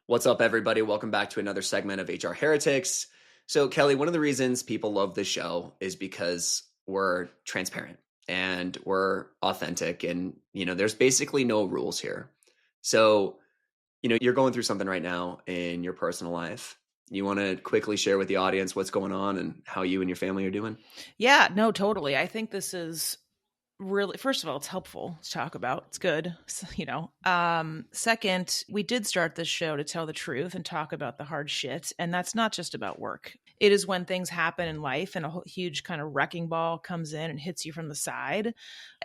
What's up, everybody? Welcome back to another segment of HR Heretics. So, Kelli, one of the reasons people love this show is because we're transparent and we're authentic, and there's basically no rules here. So, you're going through something right now in your personal life. You want to quickly share with the audience what's going on and how you and your family are doing? Yeah, no, totally. I think this is really, first of all, it's helpful to talk about. It's good. So, second, we did start this show to tell the truth and talk about the hard shit. And that's not just about work. It is when things happen in life and a huge kind of wrecking ball comes in and hits you from the side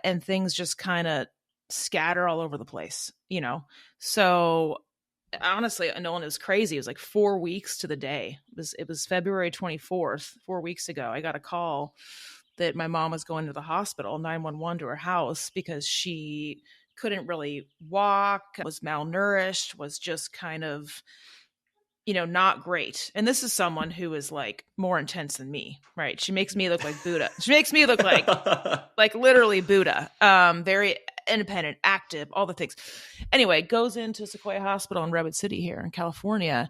and things just kind of scatter all over the place, So honestly, Nolan, it was crazy. It was like 4 weeks to the day. It was February 24th, 4 weeks ago. I got a call that my mom was going to the hospital, 911 to her house, because she couldn't really walk, was malnourished, was just kind of, not great. And this is someone who is like more intense than me, right? She makes me look like Buddha. She makes me look like literally Buddha. Very independent, active, all the things. Anyway, goes into Sequoia Hospital in Redwood City here in California,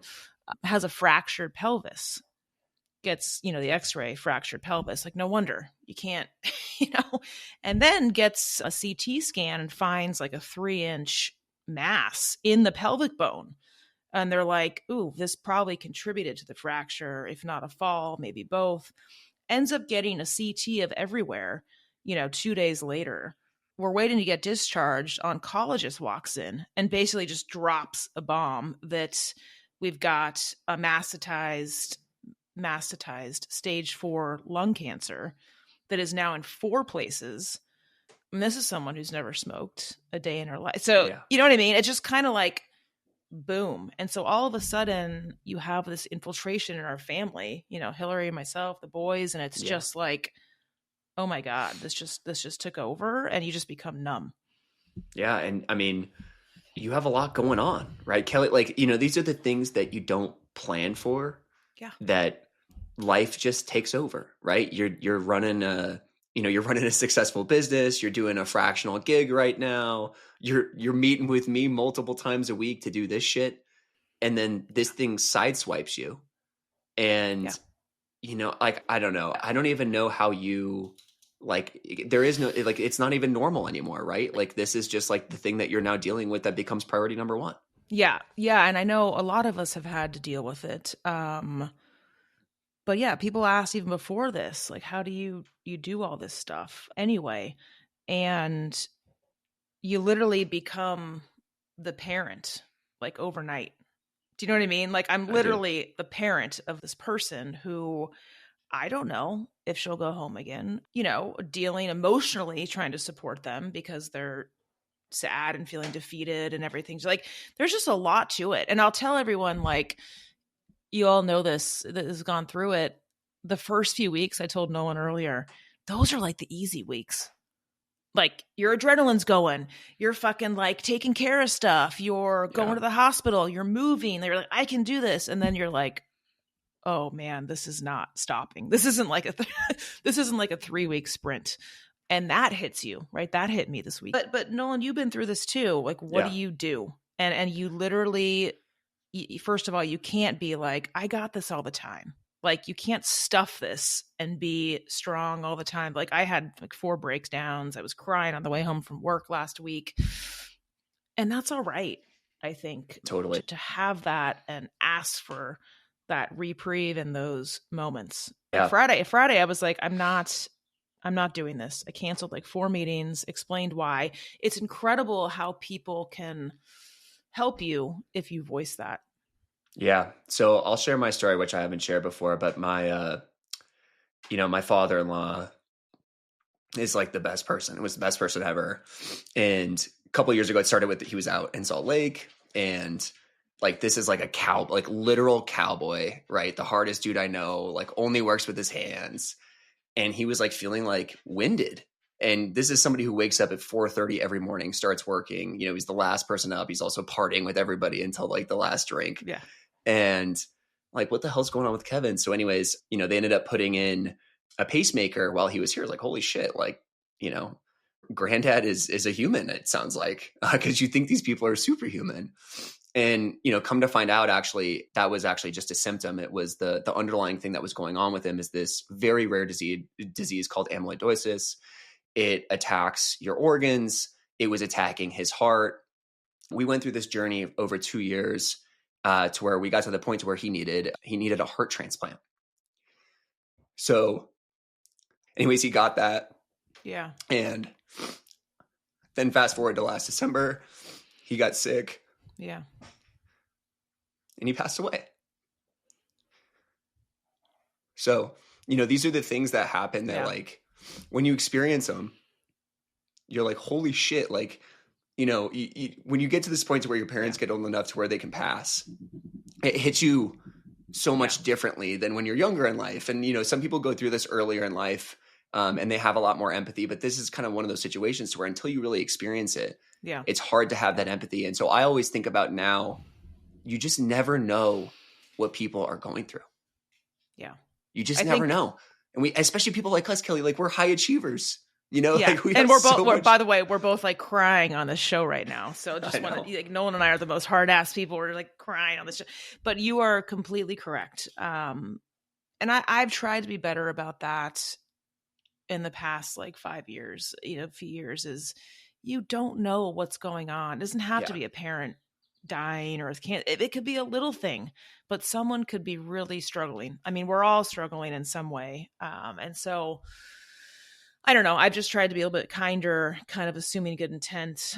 has a fractured pelvis. Gets, the x-ray, fractured pelvis. Like, no wonder you can't, and then gets a CT scan and finds like a 3-inch mass in the pelvic bone. And they're like, ooh, this probably contributed to the fracture, if not a fall, maybe both. Ends up getting a CT of everywhere, 2 days later. We're waiting to get discharged. Oncologist walks in and basically just drops a bomb that we've got a mastitized stage 4 lung cancer that is now in 4 places. And this is someone who's never smoked a day in her life. So, Yeah. You know what I mean? It's just kind of like boom. And so all of a sudden you have this infiltration in our family, Hillary and myself, the boys, and it's just like, oh my God, this just took over, and you just become numb. Yeah. And I mean, you have a lot going on, right, Kelli? Like, these are the things that you don't plan for. Yeah. That life just takes over, right? You're running a successful business. You're doing a fractional gig right now. You're meeting with me multiple times a week to do this shit. And then this thing sideswipes you. And, like, I don't know. I don't even know how you, like, there is no, like, it's not even normal anymore, right? Like, this is just like the thing that you're now dealing with that becomes priority number one. Yeah. Yeah. And I know a lot of us have had to deal with it. But yeah, people asked even before this, like, how do you do all this stuff anyway? And you literally become the parent, like, overnight. Do you know what I mean? Like, I'm literally the parent of this person who I don't know if she'll go home again, dealing emotionally, trying to support them because they're sad and feeling defeated and everything. So, like, there's just a lot to it. And I'll tell everyone, like, you all know this, that has gone through it. The first few weeks, I told Nolan earlier, those are like the easy weeks. Like, your adrenaline's going, you're fucking like taking care of stuff, you're going to the hospital, you're moving, they're like, I can do this. And then you're like, oh man, this is not stopping. This isn't like a 3-week sprint. And that hits you, right? That hit me this week. But Nolan, you've been through this too. Like, what do you do? And you literally, first of all, you can't be like, I got this all the time. Like, you can't stuff this and be strong all the time. Like, I had like 4 breakdowns. I was crying on the way home from work last week. And that's all right, I think. Totally. To have that and ask for that reprieve in those moments. Yeah. Friday, I was like, I'm not doing this. I canceled like 4 meetings, explained why. It's incredible how people can help you if you voice that. Yeah. So I'll share my story, which I haven't shared before, but my, my father-in-law is like the best person. It was the best person ever. And a couple of years ago, it started with, he was out in Salt Lake, and like, this is like like literal cowboy, right? The hardest dude I know, like, only works with his hands. And he was like feeling like winded. And this is somebody who wakes up at 4:30 every morning, starts working. He's the last person up. He's also partying with everybody until like the last drink. Yeah. And like, what the hell's going on with Kevin? So anyways, they ended up putting in a pacemaker while he was here. Like, holy shit. Like, granddad is a human, it sounds like, because you think these people are superhuman. And, come to find out, actually, that was actually just a symptom. It was the underlying thing that was going on with him is this very rare disease called amyloidosis. It attacks your organs. It was attacking his heart. We went through this journey over 2 years to where we got to the point to where he needed a heart transplant. So anyways, he got that. Yeah. And then fast forward to last December, he got sick. Yeah. And he passed away. So, these are the things that happen that like when you experience them, you're like, holy shit. Like, when you get to this point to where your parents get old enough to where they can pass, it hits you so much differently than when you're younger in life. And, some people go through this earlier in life and they have a lot more empathy, but this is kind of one of those situations where until you really experience it, it's hard to have that empathy. And so I always think about now, you just never know what people are going through. Yeah. You just never know. And especially people like us, Kelly, like we're high achievers, like we and we're both, by the way, we're both like crying on this show right now. So just want to, like, Nolan and I are the most hard ass people. We're like crying on this show, but you are completely correct. And I've tried to be better about that in the past, like 5 years, a few years is you don't know what's going on. It doesn't have to be a parent dying or it could be a little thing, but someone could be really struggling. I mean, we're all struggling in some way. And so I don't know. I've just tried to be a little bit kinder, kind of assuming good intent,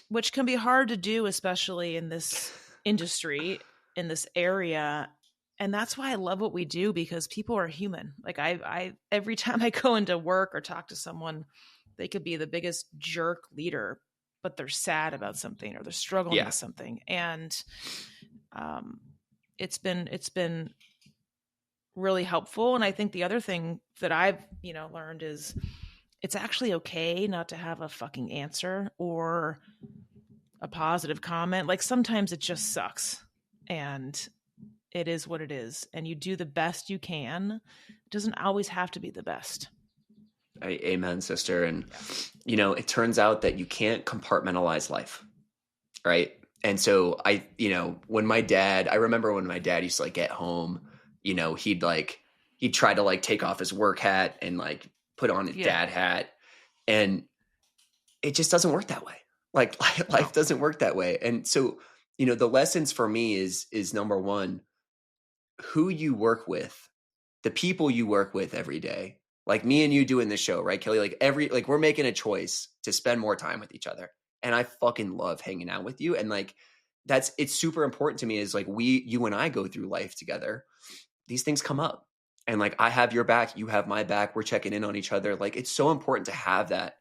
which can be hard to do, especially in this industry, in this area. And that's why I love what we do, because people are human. Like I every time I go into work or talk to someone, they could be the biggest jerk leader, but they're sad about something or they're struggling with something. And it's been really helpful. And I think the other thing that I've, learned is it's actually okay not to have a fucking answer or a positive comment. Like sometimes it just sucks and it is what it is. And you do the best you can. It doesn't always have to be the best. Amen, sister. And, it turns out that you can't compartmentalize life. Right. And so I remember when my dad used to like get home, he'd try to like take off his work hat and like put on his dad hat. And it just doesn't work that way. Like life doesn't work that way. And so, the lessons for me is number one, who you work with, the people you work with every day. Like me and you doing this show, right, Kelly? Like we're making a choice to spend more time with each other. And I fucking love hanging out with you. And like, it's super important to me is like you and I go through life together. These things come up and like, I have your back, you have my back. We're checking in on each other. Like, it's so important to have that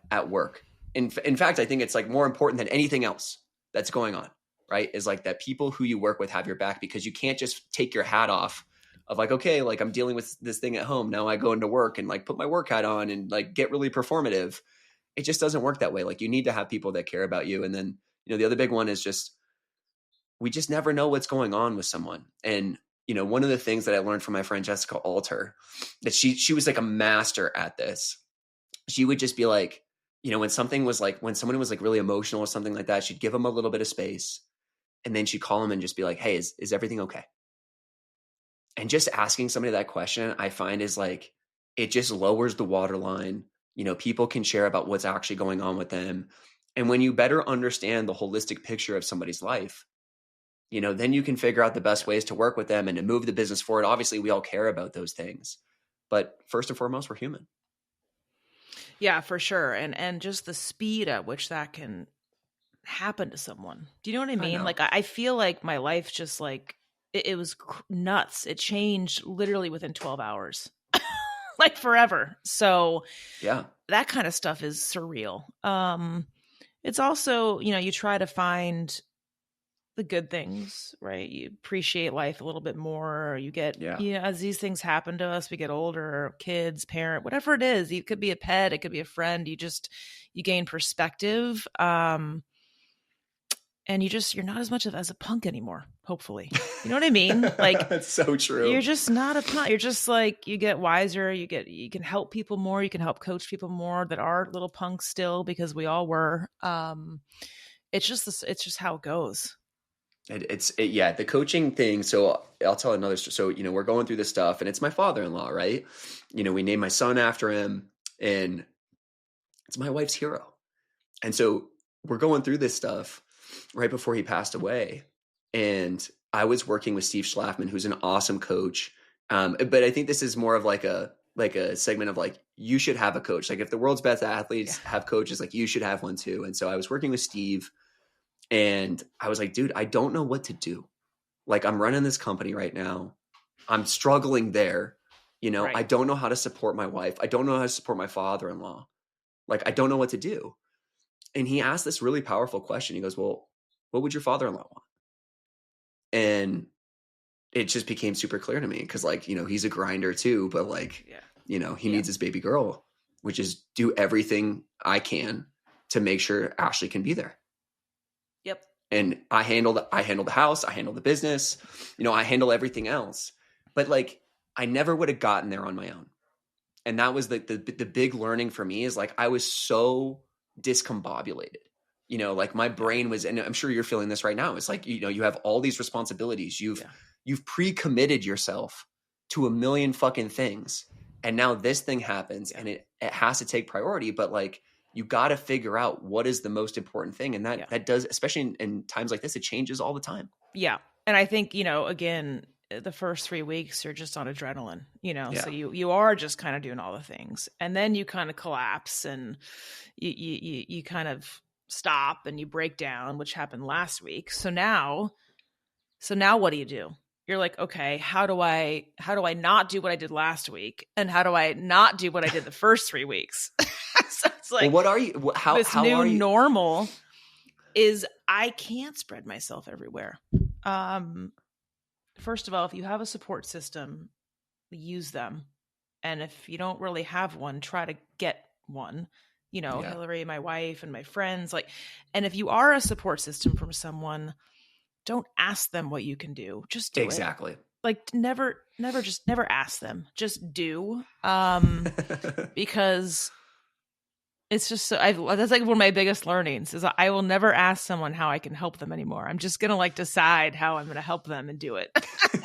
at work. In fact, I think it's like more important than anything else that's going on, right? Is like that people who you work with have your back, because you can't just take your hat off of like, okay, like I'm dealing with this thing at home. Now I go into work and like put my work hat on and like get really performative. It just doesn't work that way. Like you need to have people that care about you. And then, the other big one is just, we just never know what's going on with someone. And, one of the things that I learned from my friend, Jessica Alter, that she was like a master at this. She would just be like, when someone was like really emotional or something like that, she'd give them a little bit of space. And then she'd call them and just be like, hey, is everything okay? And just asking somebody that question, I find is like, it just lowers the waterline. People can share about what's actually going on with them. And when you better understand the holistic picture of somebody's life, then you can figure out the best ways to work with them and to move the business forward. Obviously, we all care about those things. But first and foremost, we're human. Yeah, for sure. And just the speed at which that can happen to someone. Do you know what I mean? Like, I feel like my life just like, it was nuts. It changed literally within 12 hours. Like forever. So that kind of stuff is surreal. It's also, you try to find the good things, right? You appreciate life a little bit more. You get, as these things happen to us, we get older, kids, parent, whatever it is. It could be a pet, it could be a friend. You gain perspective. And you're not as much as a punk anymore, hopefully. You know what I mean? Like, that's so true. You're just not a punk. You're just like, you get wiser. You can help people more. You can help coach people more that are little punks still, because we all were. it's just how it goes. Yeah, the coaching thing. So I'll tell another story. So, we're going through this stuff and it's my father-in-law, right? We named my son after him and it's my wife's hero. And so we're going through this stuff right before he passed away. And I was working with Steve Schlafman, who's an awesome coach. But I think this is more of like a segment of like, you should have a coach. Like if the world's best athletes have coaches, like you should have one too. And so I was working with Steve and I was like, dude, I don't know what to do. Like I'm running this company right now. I'm struggling there. Right. I don't know how to support my wife. I don't know how to support my father-in-law. Like, I don't know what to do. And he asked this really powerful question. He goes, well, what would your father-in-law want? And it just became super clear to me because like, he's a grinder too, but like, he needs his baby girl, which is do everything I can to make sure Ashley can be there. Yep. And I handle the house, I handle the business, I handle everything else. But like, I never would have gotten there on my own. And that was the big learning for me is like, I was so discombobulated, like my brain was, and I'm sure you're feeling this right now. It's like, you have all these responsibilities. You've pre-committed yourself to a million fucking things. And now this thing happens and it has to take priority, but like, you got to figure out what is the most important thing. And that does, especially in times like this, it changes all the time. Yeah. And I think, again, the first 3 weeks you're just on adrenaline, so you are just kind of doing all the things and then you kind of collapse and you kind of stop and you break down, which happened last week. So now what do? You're like, okay, how do I not do what I did last week? And how do I not do what I did the first 3 weeks? So it's like, well, what are you, how new are you? Normal is I can't spread myself everywhere. First of all, if you have a support system, use them. And if you don't really have one, try to get one. Hillary, my wife, and my friends. And if you are a support system from someone, don't ask them what you can do. Just do exactly. it. Like never ask them. Just do. Because it's just that's like one of my biggest learnings is I will never ask someone how I can help them anymore. I'm just gonna decide how I'm gonna help them and do it.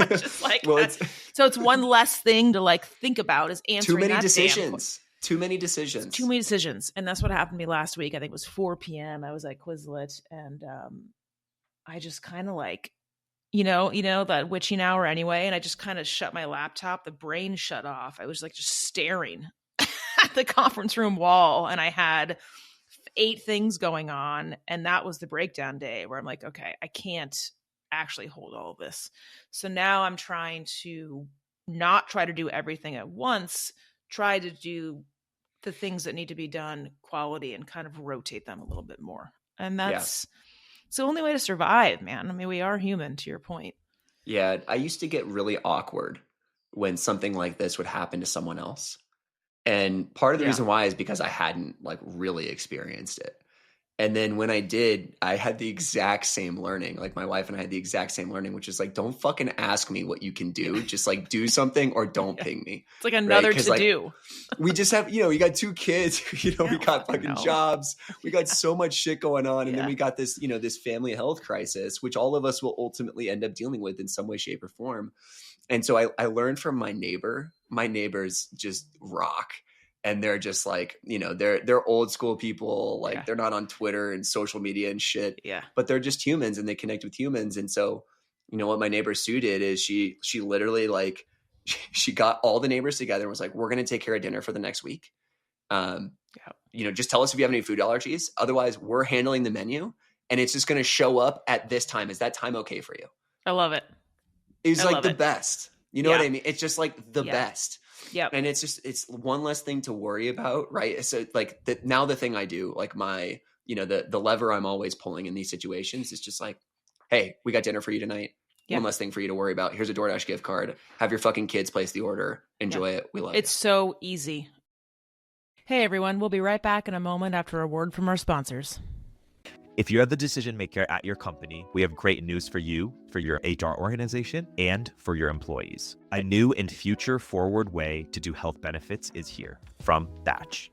Just like so it's one less thing to think about is answering too many decisions. Too many decisions. And that's what happened to me last week. I think it was 4 p.m. I was at Quizlet and I just kind of that witching hour anyway. And I just kind of shut my laptop. The brain shut off. I was just staring at the conference room wall and I had 8 things going on. And that was the breakdown day where I'm like, okay, I can't actually hold all of this. So now I'm trying to not try to do everything at once, try to do the things that need to be done quality and kind of rotate them a little bit more. And that's it's the only way to survive, man. I mean, we are human, to your point. Yeah. I used to get really awkward when something like this would happen to someone else. And part of the reason why is because I hadn't really experienced it. And then when I did, I had the exact same learning. Like my wife and I had the exact same learning, which is don't fucking ask me what you can do. Just do something or don't ping me. It's like another to do. We just have, we got 2 kids, we got fucking jobs. We got so much shit going on. And then we got this, this family health crisis, which all of us will ultimately end up dealing with in some way, shape or form. And so I learned from my neighbor. My neighbors just rock. And they're just they're old school people. They're not on Twitter and social media and shit. Yeah. But they're just humans and they connect with humans. And so, what my neighbor Sue did is she literally she got all the neighbors together and was like, we're going to take care of dinner for the next week. Just tell us if you have any food allergies. Otherwise, we're handling the menu and it's just going to show up at this time. Is that time okay for you? I love it. It was the best. You know what I mean? It's just the best. Yeah. And it's one less thing to worry about. Right. So now the thing I do, my, the lever I'm always pulling in these situations is just hey, we got dinner for you tonight. One less thing for you to worry about. Here's a DoorDash gift card. Have your fucking kids place the order. Enjoy it. We love it. It's so easy. Hey everyone. We'll be right back in a moment after a word from our sponsors. If you're the decision maker at your company, we have great news for you, for your HR organization, and for your employees. A new and future forward way to do health benefits is here from Thatch.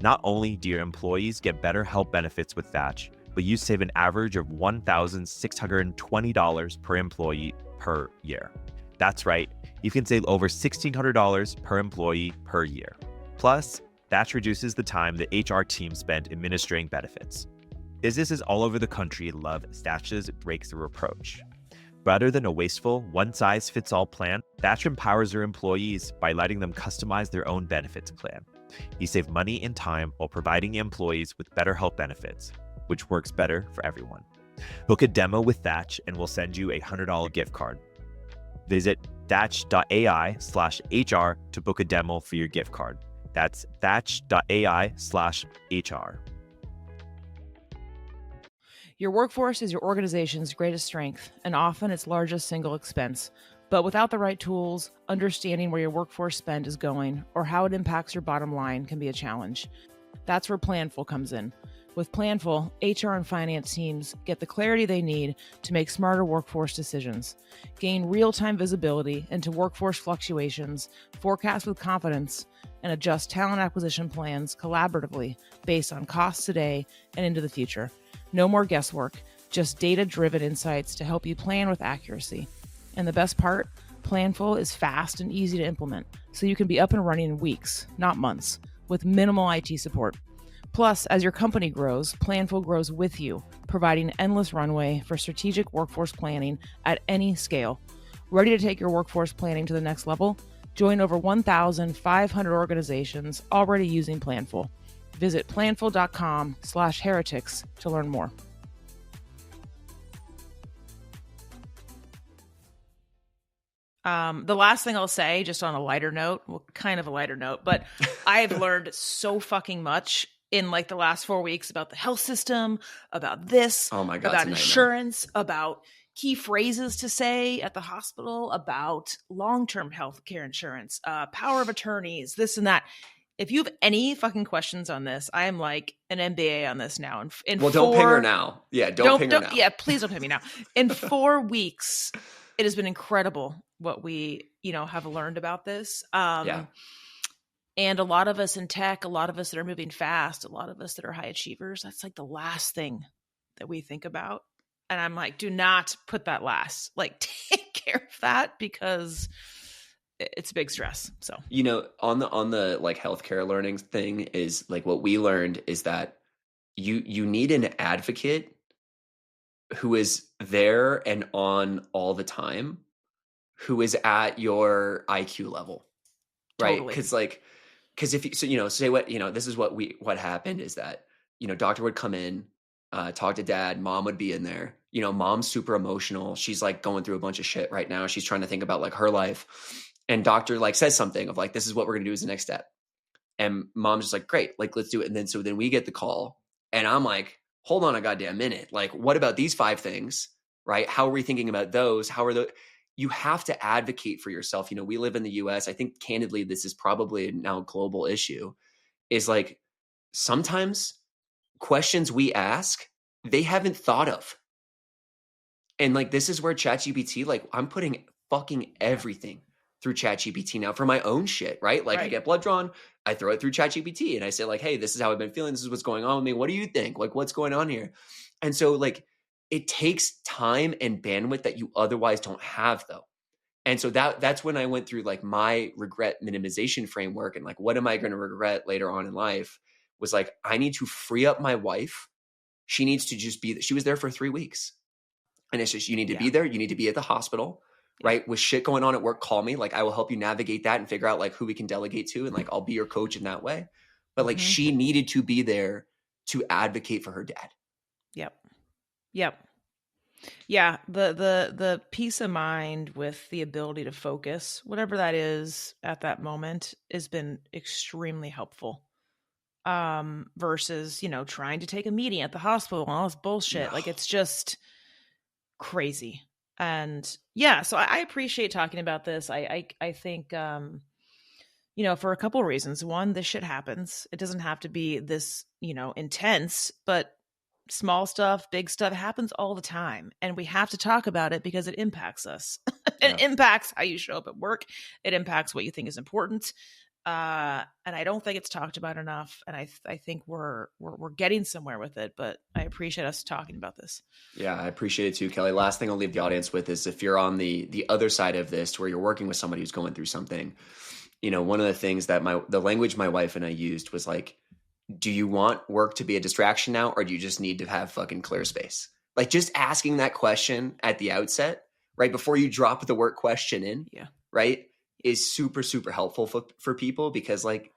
Not only do your employees get better health benefits with Thatch, but you save an average of $1,620 per employee per year. That's right, you can save over $1,600 per employee per year. Plus, Thatch reduces the time the HR team spend administering benefits. Businesses all over the country love Thatch's breakthrough approach. Rather than a wasteful, one-size-fits-all plan, Thatch empowers their employees by letting them customize their own benefits plan. You save money and time while providing employees with better health benefits, which works better for everyone. Book a demo with Thatch and we'll send you a $100 gift card. Visit thatch.ai/HR to book a demo for your gift card. That's thatch.ai/HR. Your workforce is your organization's greatest strength and often its largest single expense. But without the right tools, understanding where your workforce spend is going or how it impacts your bottom line can be a challenge. That's where Planful comes in. With Planful, HR and finance teams get the clarity they need to make smarter workforce decisions, gain real-time visibility into workforce fluctuations, forecast with confidence, and adjust talent acquisition plans collaboratively based on costs today and into the future. No more guesswork, just data-driven insights to help you plan with accuracy. And the best part, Planful is fast and easy to implement, so you can be up and running in weeks, not months, with minimal IT support. Plus, as your company grows, Planful grows with you, providing endless runway for strategic workforce planning at any scale. Ready to take your workforce planning to the next level? Join over 1,500 organizations already using Planful. Visit planful.com/heretics to learn more. The last thing I'll say, just on a lighter note, well, kind of a lighter note, but I've learned so fucking much in like the last 4 weeks about the health system, about this, Oh my God, about it's a insurance, about key phrases to say at the hospital, about long-term health care insurance, power of attorneys, this and that. If you have any fucking questions on this, I am like an MBA on this now. Don't ping her now. Yeah, don't ping her now. Yeah, please don't ping me now. In 4 weeks, it has been incredible what we, have learned about this. Yeah. And a lot of us in tech, a lot of us that are moving fast, a lot of us that are high achievers, that's like the last thing that we think about. And I'm like, do not put that last. Like, take care of that because it's a big stress. So, on the like healthcare learning thing is like what we learned is that you need an advocate who is there and on all the time, who is at your IQ level, right? Totally. Because if you say what this is what happened is that doctor would come in, talk to dad, mom would be in there. Mom's super emotional. She's like going through a bunch of shit right now. She's trying to think about like her life. And doctor like says something of like, this is what we're going to do as the next step. And mom's just like, great, like, let's do it. And then we get the call and I'm like, hold on a goddamn minute. Like, what about these 5 things, right? How are we thinking about those? How are you have to advocate for yourself. We live in the US. I think candidly, this is probably now a global issue is like, sometimes questions we ask, they haven't thought of. And like, this is where ChatGPT, like I'm putting fucking everything through ChatGPT now for my own shit, right? Like I get blood drawn, I throw it through ChatGPT and I say like, hey, this is how I've been feeling. This is what's going on with me. What do you think? Like, what's going on here? And so like, it takes time and bandwidth that you otherwise don't have though. And so that's when I went through like my regret minimization framework and like, what am I going to regret later on in life was like, I need to free up my wife. She needs to just be, she was there for 3 weeks. And it's just, you need to be there. You need to be at the hospital, right? With shit going on at work, call me. Like I will help you navigate that and figure out like who we can delegate to. And like, I'll be your coach in that way. But like, she needed to be there to advocate for her dad. Yep. Yeah. The peace of mind with the ability to focus, whatever that is at that moment, has been extremely helpful. Versus, trying to take a meeting at the hospital and all this bullshit. No. Like it's just crazy. And so I appreciate talking about this. I think, for a couple of reasons. One, this shit happens. It doesn't have to be this, intense, but small stuff, big stuff happens all the time. And we have to talk about it because it impacts us. It impacts how you show up at work. It impacts what you think is important. And I don't think it's talked about enough. And I think we're getting somewhere with it, but I appreciate us talking about this. Yeah, I appreciate it too, Kelly. Last thing I'll leave the audience with is if you're on the other side of this, to where you're working with somebody who's going through something, one of the things that the language my wife and I used was like, do you want work to be a distraction now, or do you just need to have fucking clear space? Like, just asking that question at the outset, right before you drop the work question in, right, is super, super helpful for people, because like,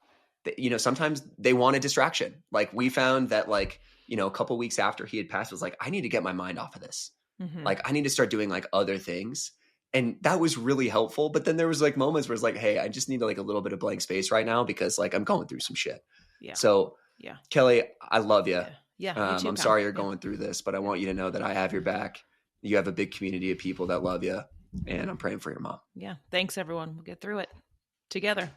sometimes they want a distraction. Like, we found that like, a couple weeks after he had passed, was like, I need to get my mind off of this. Like, I need to start doing like other things. And that was really helpful. But then there was like moments where it's like, hey, I just need like a little bit of blank space right now, because like I'm going through some shit. So Kelly, I love you. You too, I'm sorry you're going through this, but I want you to know that I have your back. You have a big community of people that love you, and I'm praying for your mom. Yeah. Thanks, everyone. We'll get through it together.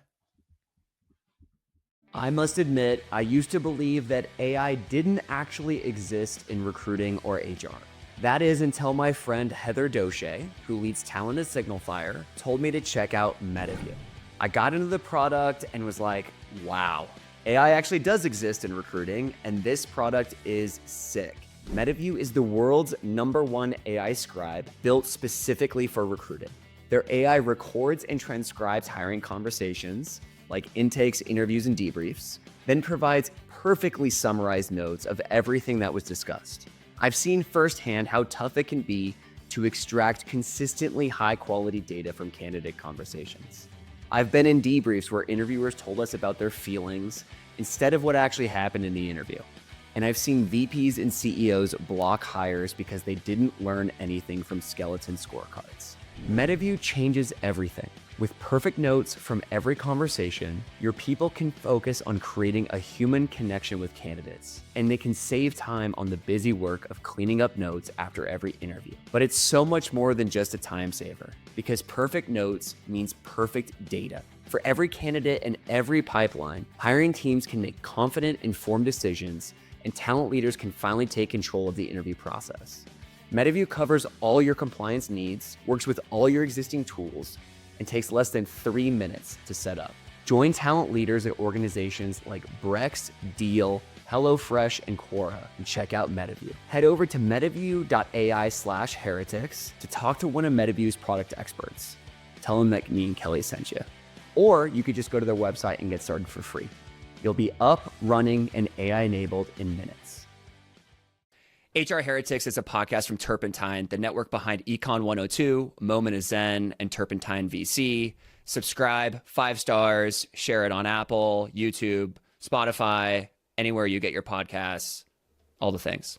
I must admit, I used to believe that AI didn't actually exist in recruiting or HR. That is until my friend Heather Doche, who leads talent at Signalfire, told me to check out Metaview. I got into the product and was like, wow, AI actually does exist in recruiting, and this product is sick. Metaview is the world's #1 AI scribe built specifically for recruiting. Their AI records and transcribes hiring conversations, like intakes, interviews, and debriefs, then provides perfectly summarized notes of everything that was discussed. I've seen firsthand how tough it can be to extract consistently high-quality data from candidate conversations. I've been in debriefs where interviewers told us about their feelings instead of what actually happened in the interview. And I've seen VPs and CEOs block hires because they didn't learn anything from skeleton scorecards. Metaview changes everything. With perfect notes from every conversation, your people can focus on creating a human connection with candidates, and they can save time on the busy work of cleaning up notes after every interview. But it's so much more than just a time saver, because perfect notes means perfect data. For every candidate and every pipeline, hiring teams can make confident, informed decisions, and talent leaders can finally take control of the interview process. Metaview covers all your compliance needs, works with all your existing tools, and takes less than 3 minutes to set up. Join talent leaders at organizations like Brex, Deal, HelloFresh, and Quora, and check out Metaview. Head over to metaview.ai/heretics to talk to one of Metaview's product experts. Tell them that me and Kelly sent you. Or you could just go to their website and get started for free. You'll be up, running, and AI-enabled in minutes. HR Heretics is a podcast from Turpentine, the network behind Econ 102, Moment of Zen, and Turpentine VC. Subscribe, 5 stars, share it on Apple, YouTube, Spotify, anywhere you get your podcasts, all the things.